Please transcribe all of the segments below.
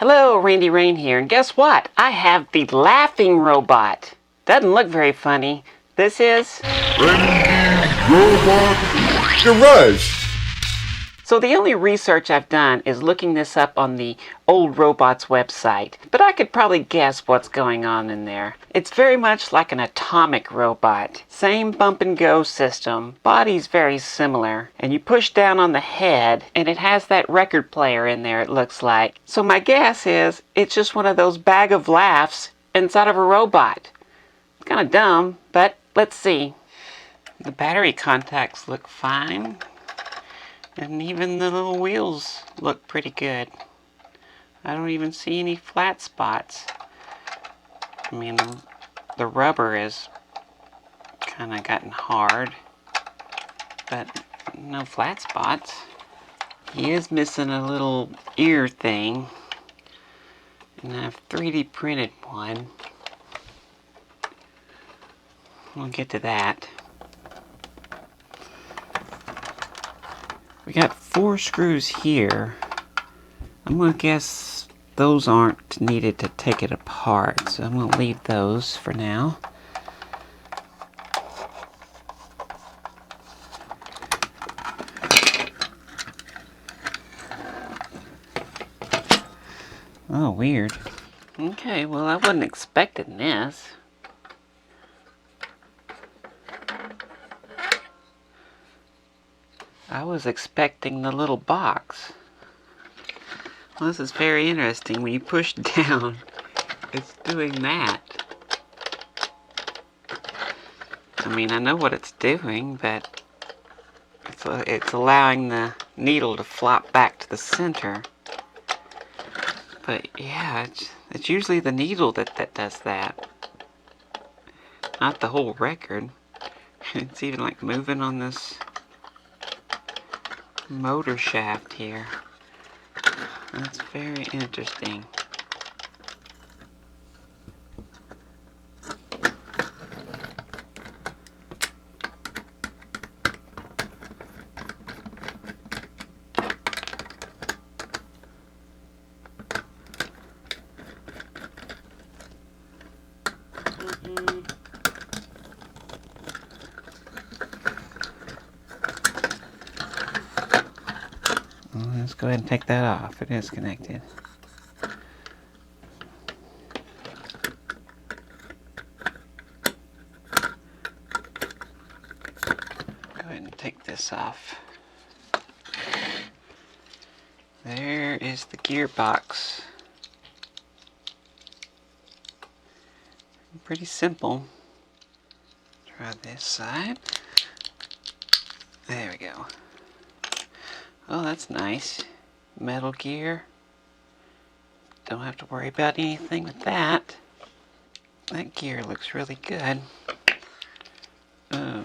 Hello, Randy Rain here, and guess what? I have the Laughing Robot. Doesn't look very funny. This is... Robot Garage! So the only research I've done is looking this up on the Old Robots website, but I could probably guess what's going on in there. It's very much like an atomic robot. Same bump and go system, body's very similar, and you push down on the head and it has that record player in there, it looks like. So my guess is it's just one of those bag of laughs inside of a robot. It's kind of dumb, but let's see. The battery contacts look fine. And even the little wheels look pretty good. I don't even see any flat spots. I mean, the rubber is kind of gotten hard, but no flat spots. He is missing a little ear thing, and I've 3D printed one. We'll get to that. We got 4 screws here. I'm going to guess those aren't needed to take it apart, so I'm going to leave those for now. Oh, weird. Okay, well, I wasn't expecting this. I was expecting the little box. Well, this is very interesting. When you push down, it's doing that. I mean, I know what it's doing, but it's allowing the needle to flop back to the center. But yeah, it's usually the needle that does that. Not the whole record. It's even like moving on this motor shaft here. That's very interesting. Let's go ahead and take that off. It is connected. Go ahead and take this off. There is the gearbox. Pretty simple. Try this side. There we go. Oh, that's nice. Metal gear. Don't have to worry about anything with that. That gear looks really good. Oh,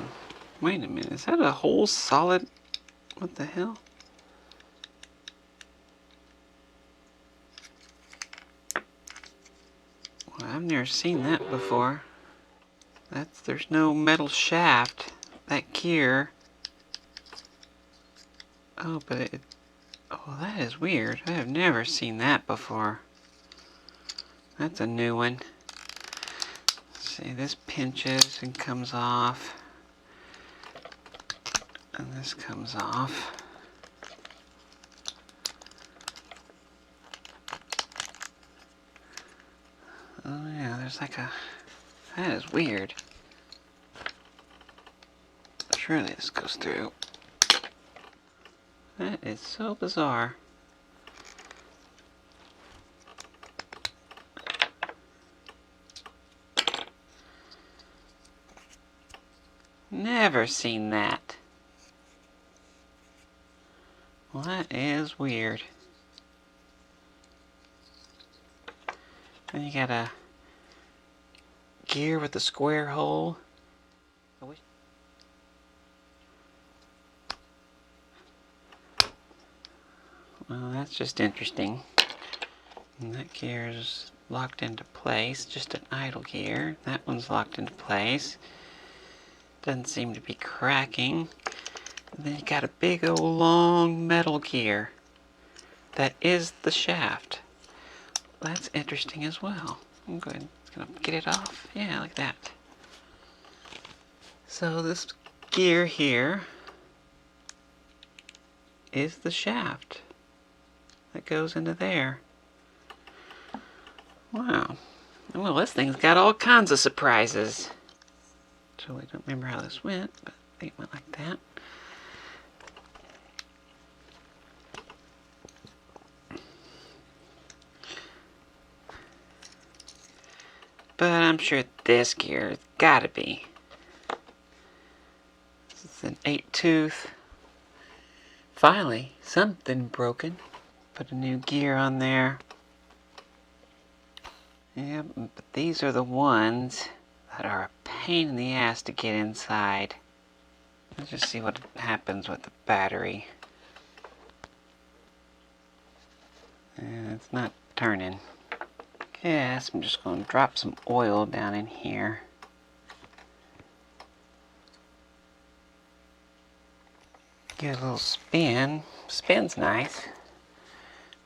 wait a minute. Is that a whole solid? What the hell? Well, I've never seen that before. There's no metal shaft. That gear. Oh, but oh, that is weird. I have never seen that before. That's a new one. Let's see, this pinches and comes off. And this comes off. Oh yeah, there's like a... That is weird. Surely this goes through. That is so bizarre. Never seen that. Well, that is weird. Then you got a gear with a square hole. Well, that's just interesting. And that gear is locked into place, just an idle gear. That one's locked into place. Doesn't seem to be cracking. And then you got a big old long metal gear. That is the shaft. that's interesting as well. I'm going to get it off. Yeah, like that. So this gear here is the shaft that goes into there. Wow. Well, this thing's got all kinds of surprises. So I don't remember how this went, but I think it went like that. But I'm sure this gear has got to be. This is an 8-tooth. Finally, something broken. Put a new gear on there. Yeah, but these are the ones that are a pain in the ass to get inside. Let's just see what happens with the battery. And it's not turning. Yes, I'm just going to drop some oil down in here. Get a little spin. Spin's nice.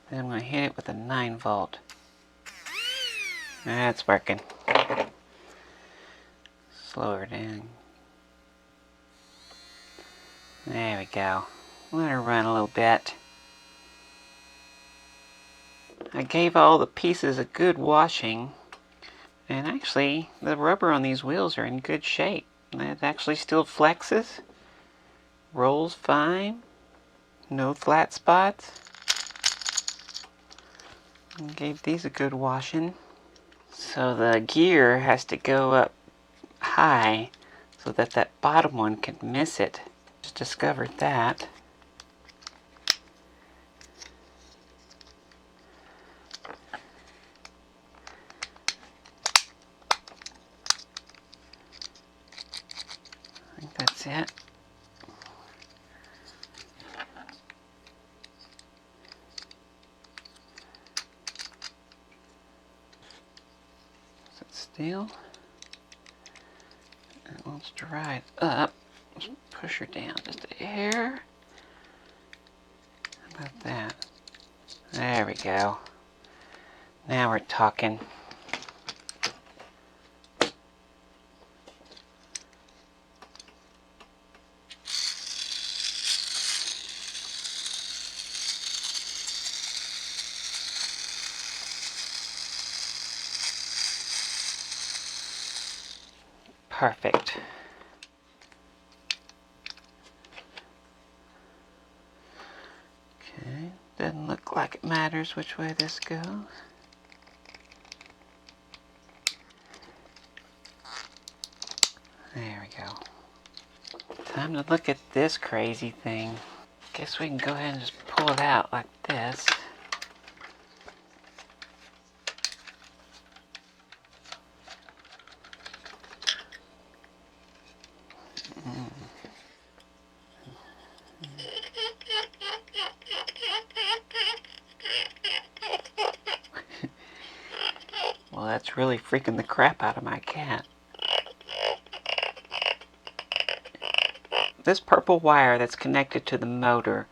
Then I'm going to hit it with a 9-volt. That's working. Slow her down. There we go. Let her run a little bit. I gave all the pieces a good washing. And actually, the rubber on these wheels are in good shape. It actually still flexes. Rolls fine. No flat spots. And gave these a good washing. So the gear has to go up high so that that bottom one can miss it. Just discovered that. I think that's it. Is it still? It wants to ride up. Let's push her down just a hair. How about that? There we go. Now we're talking. Perfect. Okay, doesn't look like it matters which way this goes. There we go. Time to look at this crazy thing. Guess we can go ahead and just pull it out like this. Well, that's really freaking the crap out of my cat. This purple wire that's connected to the motor,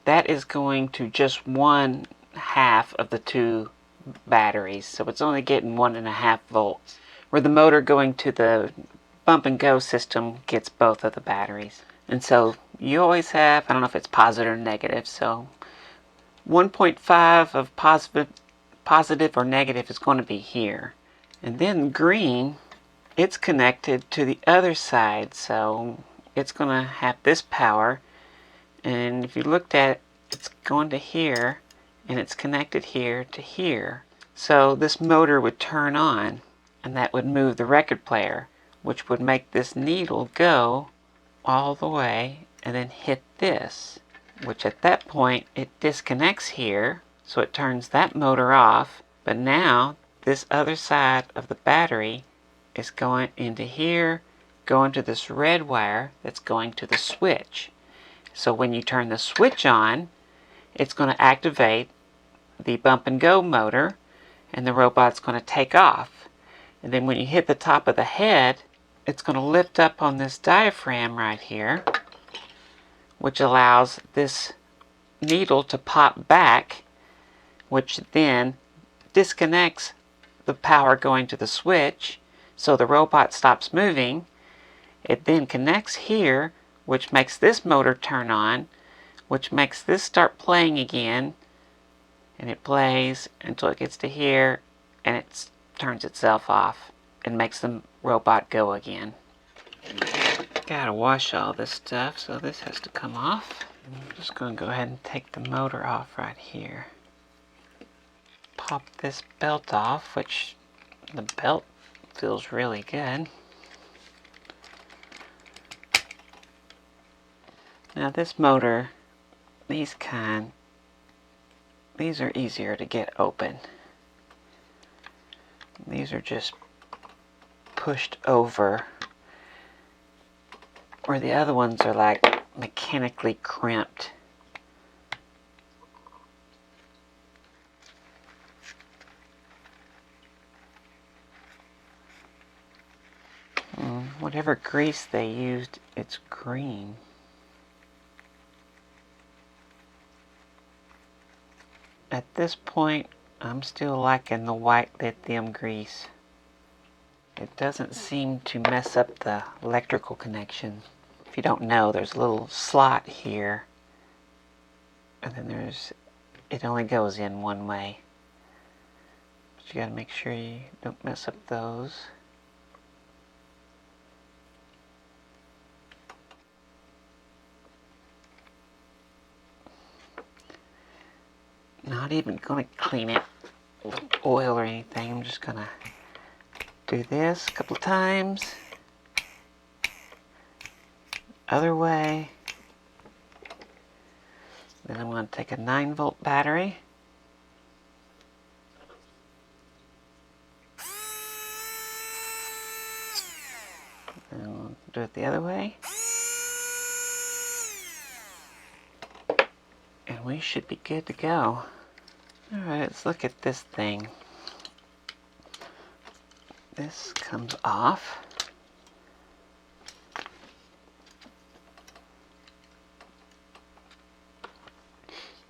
that is going to just 1/2 of the two batteries. So it's only getting 1.5 volts. Where the motor going to the bump and go system gets both of the batteries. And so you always have, I don't know if it's positive or negative, so 1.5 of positive or negative is going to be here. And then green, it's connected to the other side, so it's going to have this power. And if you looked at it, it's going to here, and it's connected here to here. So this motor would turn on, and that would move the record player, which would make this needle go all the way and then hit this, which at that point it disconnects here, so it turns that motor off. But now this other side of the battery is going into here, going to this red wire that's going to the switch. So when you turn the switch on, it's going to activate the bump and go motor, and the robot's going to take off. And then when you hit the top of the head, it's going to lift up on this diaphragm right here, which allows this needle to pop back, which then disconnects the power going to the switch, so the robot stops moving. It then connects here, which makes this motor turn on, which makes this start playing again, and it plays until it gets to here, and it turns itself off and makes the robot go again. Gotta wash all this stuff, so this has to come off. I'm just going to go ahead and take the motor off right here. Pop this belt off, which the belt feels really good. Now this motor, these are easier to get open. These are just pushed over, where the other ones are like mechanically crimped. Whatever grease they used, it's green. At this point, I'm still liking the white lithium grease. It doesn't seem to mess up the electrical connection. If you don't know, there's a little slot here, and then it only goes in one way. But you gotta make sure you don't mess up those. Not even gonna clean it with oil or anything. I'm just gonna do this a couple of times. Other way. Then I'm going to take a 9-volt battery. And we'll do it the other way. And we should be good to go. Alright, let's look at this thing. This comes off.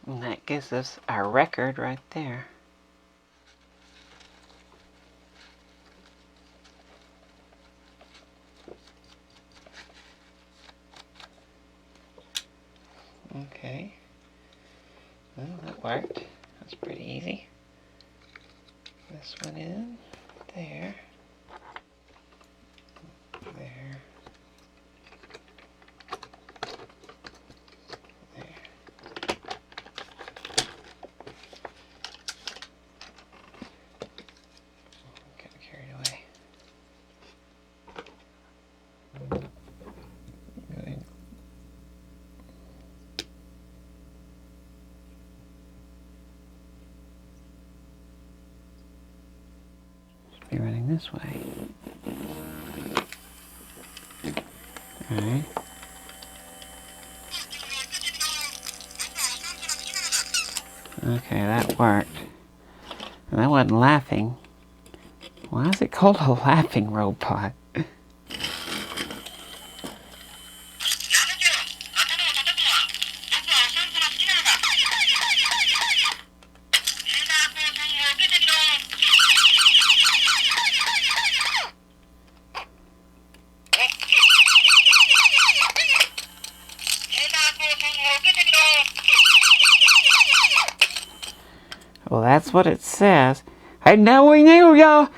And that gives us our record right there. Okay. Well, that worked. That's pretty easy. This one in. There. There. There. Got carried away. Good. Should be running this way. Alright. Okay, that worked. And that wasn't laughing. Why is it called a laughing robot? Well, that's what it says. Hey, now we knew, y'all.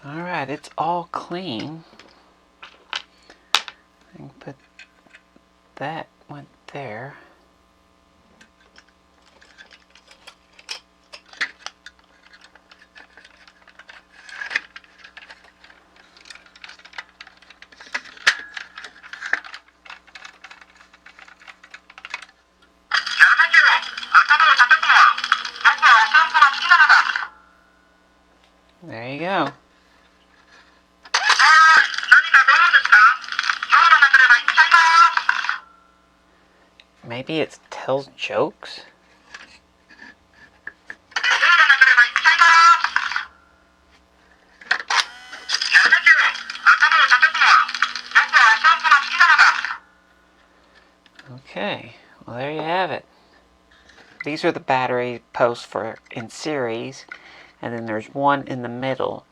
Alright, it's all clean. I can put that one there. There you go. Maybe it tells jokes? Okay, well there you have it. These are the battery posts for in series, and then there's one in the middle,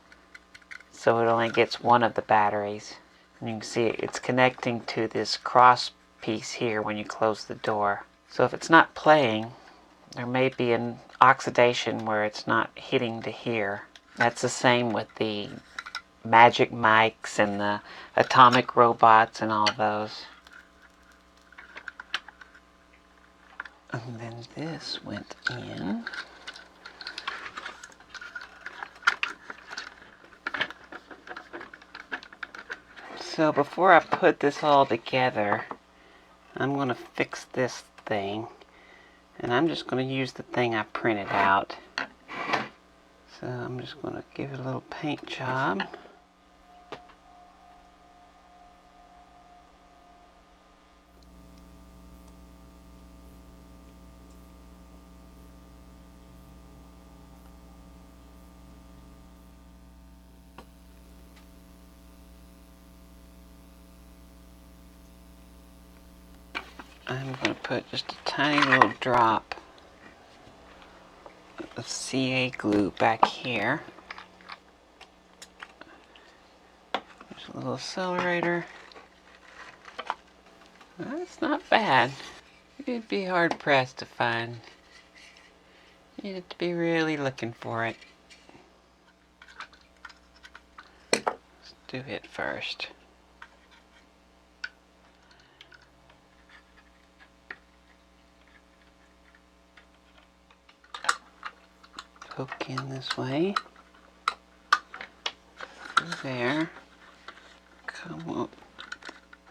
so it only gets one of the batteries. And you can see it's connecting to this cross piece here when you close the door. So if it's not playing, there may be an oxidation where it's not hitting to here. That's the same with the Magic Mics and the Atomic Robots and all those. And then this went in. So before I put this all together, I'm going to fix this thing. And I'm just going to use the thing I printed out. So I'm just going to give it a little paint job. I'm going to put just a tiny little drop of CA glue back here. There's a little accelerator. That's not bad. You'd be hard pressed to find. You'd have to be really looking for it. Let's do it first. Poke in this way. Through there. Come up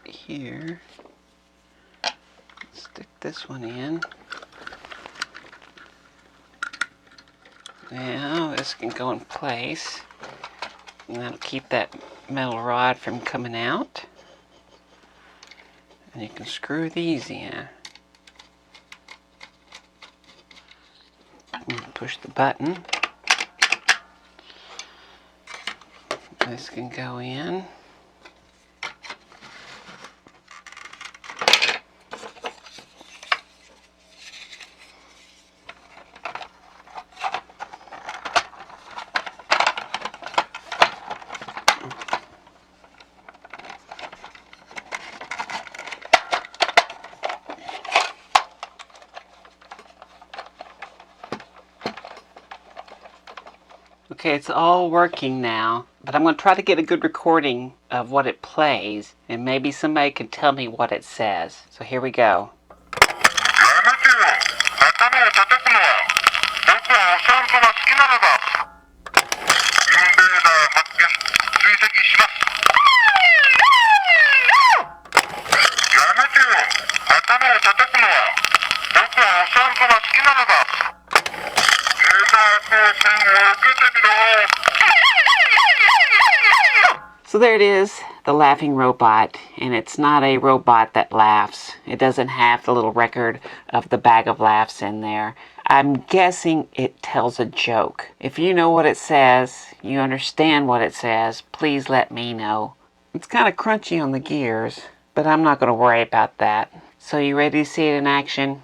here. Stick this one in. Now this can go in place. And that'll keep that metal rod from coming out. And you can screw these in. And push the button. This can go in. Okay, it's all working now, but I'm going to try to get a good recording of what it plays, and maybe somebody can tell me what it says. So here we go. So there it is, the laughing robot, and it's not a robot that laughs. It doesn't have the little record of the bag of laughs in there. I'm guessing it tells a joke. If you know what it says, you understand what it says, please let me know. It's kind of crunchy on the gears, but I'm not going to worry about that. So you ready to see it in action?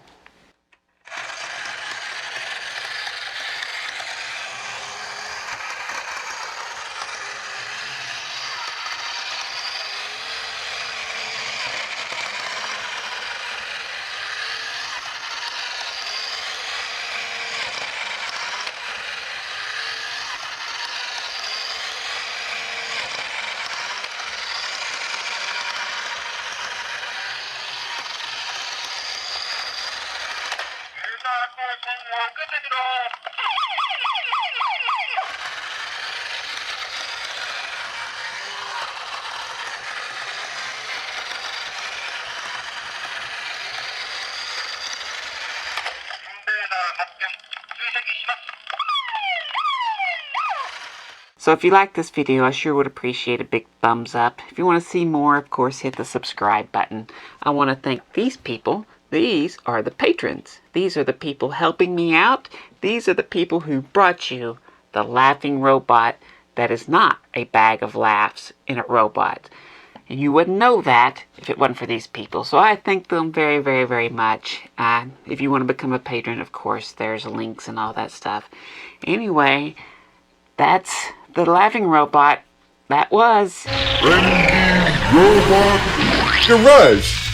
So if you like this video, I sure would appreciate a big thumbs up. If you want to see more, of course, hit the subscribe button. I want to thank these people. These are the patrons. These are the people helping me out. These are the people who brought you the laughing robot that is not a bag of laughs in a robot. And you wouldn't know that if it wasn't for these people. So I thank them very, very, very much. If you want to become a patron, of course, there's links and all that stuff. Anyway, that's the Laughing Robot. That was... Robot Garage.